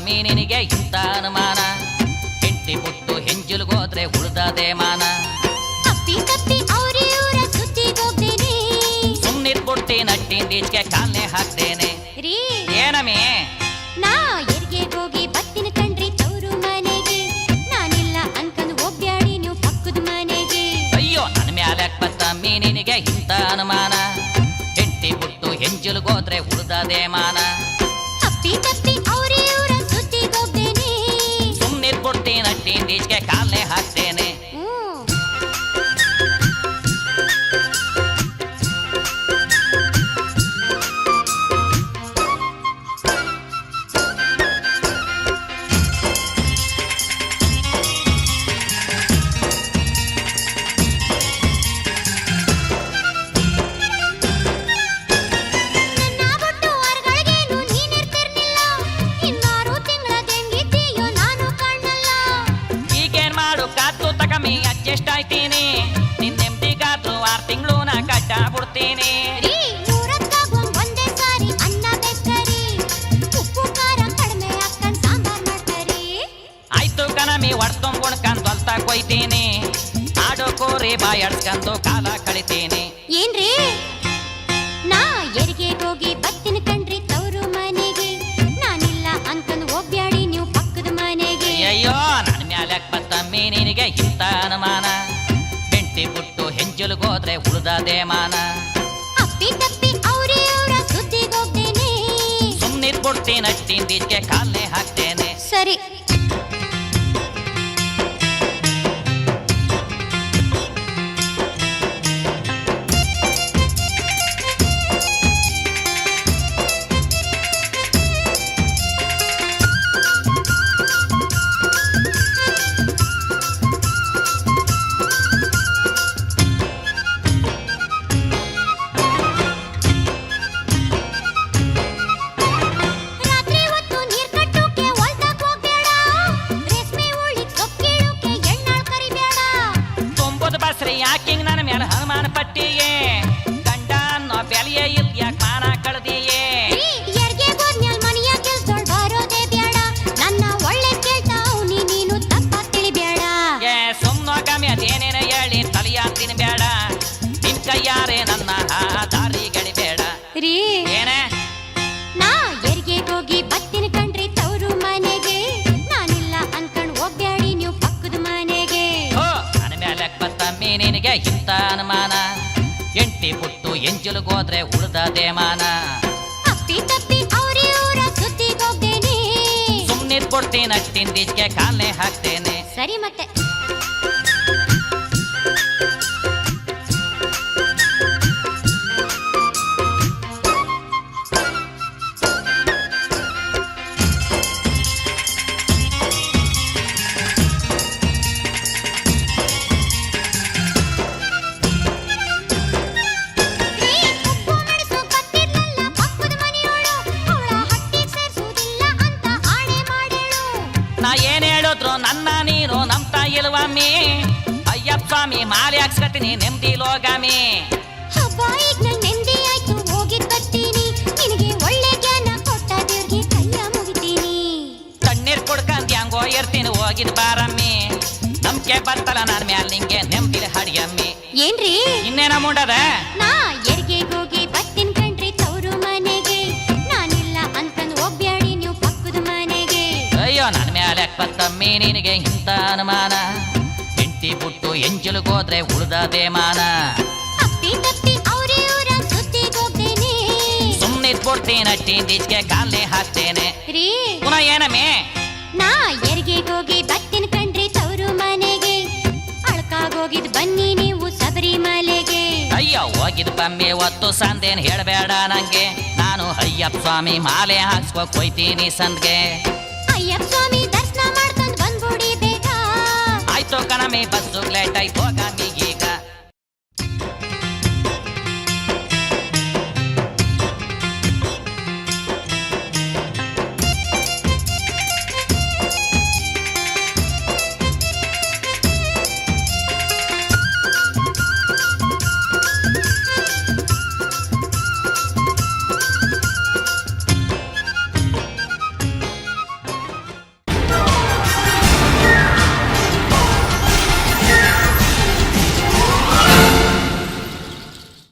ತಮ್ಮಿ ನಿನಗೆ ಇಂಥ ಅನುಮಾನ ಹೆಂಡತಿ ಬಿಟ್ಟು ಹೆಂಜಲ್ಗೋದ್ರೆ ಉಳ್ದದೆ ಮಾನ ತಪ್ಪಿ ತಪ್ಪಿ ಅವ್ರಿ ಊರ ಸುದ್ದಿಗೋಗ್ತೇನೆ ಸುಮ್ನಿರ್ಬಿಡ್ತಿ ನಟ್ಟಿಂದೀಚೆಗೆ ಕಾಲ್ನೆ ಹಾಕ್ತೇನೆ ರೀ ಏನಮ್ಮಿ ನಾ ಎರ್ಗೆಗೋಗಿ ಬತ್ತಿನ ಕಣ್ರಿ ತವರು ಮನೆಗೆ ನಾನಿಲ್ಲ ಅನ್ಕಂದು ಒಬ್ಬ್ಯಾಡಿ ನೀವು ಪಕ್ಕದ ಮನೆಗೆ ಅಯ್ಯೋ ನನ್ನ ಮ್ಯಾಲ್ಯಾಕ್ ಬತ್ತಮ್ಮಿ ನಿನಗೆ ಇಂಥ ಅನುಮಾನ ಹೆಂಡತಿ ಬಿಟ್ಟು ಹೆಂಜಲ್ಗೋದ್ರೆ ಉಳ್ದದೆ ಮಾನ ತಪ್ಪಿ ತಪ್ಪಿ ಅವ್ರಿ ಊರ ಸುದ್ದಿಗೋಗ್ತೇನೆ ಸುಮ್ನಿರ್ಬಿಡ್ತಿ ನಟ್ಟಿಂದೀಚೆಗೆ ಕಾಲ್ನೆ ಹಾಕ್ತೇನೆ ಅಡ್ಜಸ್ಟ್ ಆಯ್ತೀನಿ ನಿನ್ ನೆಮ್ಮದಿಗಾದ್ರು 6 ತಿಂಗಳು ನಾ ಕಟ್ಟ ಬಿಡ್ತೀನಿ ಒಂದೇ ಸಾರಿ ಅನ್ನ ಬೇಕರಿ ಉಪ್ಪು ಖಾರ ಕಡಿಮೆ ಹಾಕೊಂಡ್ ಸಾಂಬಾರ್ ಮಾಡ್ತಾರಿ ಆಯ್ತು ಕಣಮಿ ಹೊಡ್ಕೊಂಡ್ಕೊಂಡ್ ತೊಲ್ತಾ ಕೊಯ್ತೀನಿ ಆಡೋ ಕೋರಿ ಬಾಯಡ್ಸ್ಕೊಂಡು ಕಾಲ ಕಳಿತೀನಿ ಏನ್ರಿ ನಾ ಎರಿಗೆಗೋಗಿ ಬತ್ತಿನ ಕಣ್ರಿ ತವರು ಮನೆಗೆ ನಾನಿಲ್ಲ ಅನ್ಕಂದು ಒಬ್ಬ್ಯಾಡಿ ನೀವು ಪಕ್ಕದ ಮನೆಗೆ ಅಯ್ಯೋ ನನ್ನ ಮ್ಯಾಲ್ಯಾಕ್ ಬತ್ತಮ್ಮಿ ನಿನಗೆ ಇಂಥ ಅನುಮಾನ ಹೆಂಡತಿ ಬಿಟ್ಟು ಹೆಂಜಲ್ಗೋದ್ರೆ ಉಳ್ದದೆ ಮಾನ ಅಪ್ಪಿ ತಪ್ಪಿ ಅವ್ರಿ ಊರ ಸುದ್ದಿಗೋಗ್ತೇನೆ ಸುಮ್ನಿರ್ಬಿಡ್ತೀನಿ ನಟ್ಟಿಂದೀಚೆಗೆ ಕಾಲ್ನೆ ಹಾಕ್ತೇನೆ ಸರಿ ಯಾಕಿಂಗ್ ನನ್ನ ಮೇಲೆ ಹನುಮಾನ ಪಟ್ಟಿಯೇ ಗಂಡ ಅನ್ನೋ ಬೆಲೆಯೇ ಇಲ್ ಯಾಕೆ ಮಾನ ಕಳ್ದಿಯೇ ಮನೆಯ ಕೆಲ್ಸದೊಳ್ ಬರೋದೇ ಬೇಡ ನನ್ನ ಒಳ್ಳೆ ಕೇಳ್ತಾವ್ ನೀನು ತಪ್ಪ ತಿಳಿಬೇಡ ಏ ಸುಮ್ನೋಗಮಿ ಅದೇನೇನ ಹೇಳಿ ತಲೆಯಾಡ್ತೀನಿ ಬೇಡ ನಿನ್ ಕೈಯಾರೆ ನನ್ನ ದಾರಿಗಳಿಬೇಡ ರೀ ಏನೇ ನಾ ಎರ್ಗೆಗೋಗಿ ಬತ್ತಿನ ಕಣ್ರಿ ತವರು ಮನೆಗೆ ನಾನಿಲ್ಲ ಅನ್ಕಂಡ್ ಒಬ್ಬ್ಯಾಡಿ ನೀವು ಪಕ್ಕದ ಮನೆಗೆ ಓ ನನ್ನ ಮೇಲೆ ಬತ್ತಮ್ಮಿ ನಿನಗೆ ಇಂಥ ಅನುಮಾನ ಹೆಂಡತಿ ಬಿಟ್ಟು ಎಂಜಲ್ಗೋದ್ರೆ ಉಳ್ದದೆ ಮಾನ ಅಪ್ಪಿ ತಪ್ಪಿ ಅವ್ರಿ ಊರ ಸುದ್ದಿಗೋಗ್ತೇನೆ ಸುಮ್ನಿರ್ಬಿಡ್ತೀನಿ ನಟ್ಟಿಂದೀಚೆಗೆ ಕಾಲ್ನೆ ಹಾಕ್ತೇನೆ ಸರಿ ಮತ್ತೆ ನಾ ಏನ್ ಹೇಳಿದ್ರು ನನ್ನ ನೀನು ನಂಬ್ತಾ ಇಲ್ವಮ್ಮಿ ಅಯ್ಯಪ್ಪ ಸ್ವಾಮಿ ಮಾಲೆ ಹಾಕ್ಸ್ಕತೀನಿ ನೆಮ್ಮದಿ ಲೋಗಾಮಿ ಹಬ್ಬ ಈಗ ನಂಗೆ ನೆಮ್ಮದಿ ಆಯ್ತು ಹೋಗಿದ್ ಬರ್ತೀನಿ ನಿನಗೆ ಒಳ್ಳೆ ಜ್ಞಾನ ಕೊಟ್ಟ ದೇವ್ರಿಗೆ ಕೈಯ ಮುಗಿತೀನಿ ಕಣ್ಣೀರ್ ಕುಡ್ಕಂದ್ ಹಂಗೋ ಇರ್ತೀನಿ ಹೋಗಿದ್ ಬಾರಮ್ಮಿ ನಂಬಿಕೆ ಬರ್ತಲ್ಲ ನನ್ನ ಮ್ಯಾಲ ನಿಂಗೆ ನೆಮ್ಮದಿ ಹಡಿಯಮ್ಮಿ ಏನ್ರಿ ಇನ್ನೇನ ಮುಂಡದ ನಾ ಎರ್ಗೆಗೋಗಿ ಬತ್ತಿನ ಕಣ್ರಿ ತವರು ಮನೆಗೆ ನಾನಿಲ್ಲ ಅನ್ಕಂದ್ ಒಬ್ಬ್ಯಾಡಿ ನೀವು ಪಕ್ಕದ ಮನೆಗೆ ಅಯ್ಯೋ ನನ್ನ ಮ್ಯಾಲ್ಯಾಕ್ ಬತ್ತಮ್ಮಿ ನಿನಗೆ ಇಂಥ ಅನುಮಾನ ಹೆಂಡತಿ ಬಿಟ್ಟು ಎಂಜಲ್ಗೋದ್ರೆ ಉಳ್ದದೆ ಮಾನ ಅಪ್ಪಿ ತಪ್ಪಿ ಅವ್ರಿ ಊರ ಸುದ್ದಿಗೋಗ್ತೇನೆ ಸುಮ್ನಿರ್ಬಿಡ್ತೀನಿ ನಟ್ಟಿಂದೀಚೆಗೆ ಕಾಲ್ನೆ ಹಾಕ್ತೇನೆ ರೀ ಪುನಃ ಏನಮ್ಮಿ ನಾ ಎರ್ಗೆಗೋಗಿ ಬತ್ತಿನ ಕಣ್ರಿ ತವರು ಮನೆಗೆ ಅಳ್ಕಾಗೋಗಿದ್ ಬನ್ನಿ ನೀವು ಶಬರಿಮಲೆಗೆ ಅಯ್ಯೋ ಹೋಗಿದ್ ಬಮ್ಮಿ ಒತ್ತು ಸಂದೇನ್ ಹೇಳ್ಬೇಡ ನಂಗೆ ನಾನು ಅಯ್ಯಪ್ಪ ಸ್ವಾಮಿ ಮಾಲೆ ಹಾಕ್ಸ್ಕೋಕ್ ಹೋಯ್ತೀನಿ ಸಂದ್ಗೆ ಅಯ್ಯಪ್ಪ ಸ್ವಾಮಿ ದರ್ಶನ ಮಾಡ್ಕೊಂಡ್ ಬಂದ್ಬಿಡಿ ಬೇಗ ಆಯ್ತು ಕಣಮಿ ಬಸ್ಸು ಲೇಟ್ ಆಯ್ತು ಹೋಗಮ್ಮಿಗೆ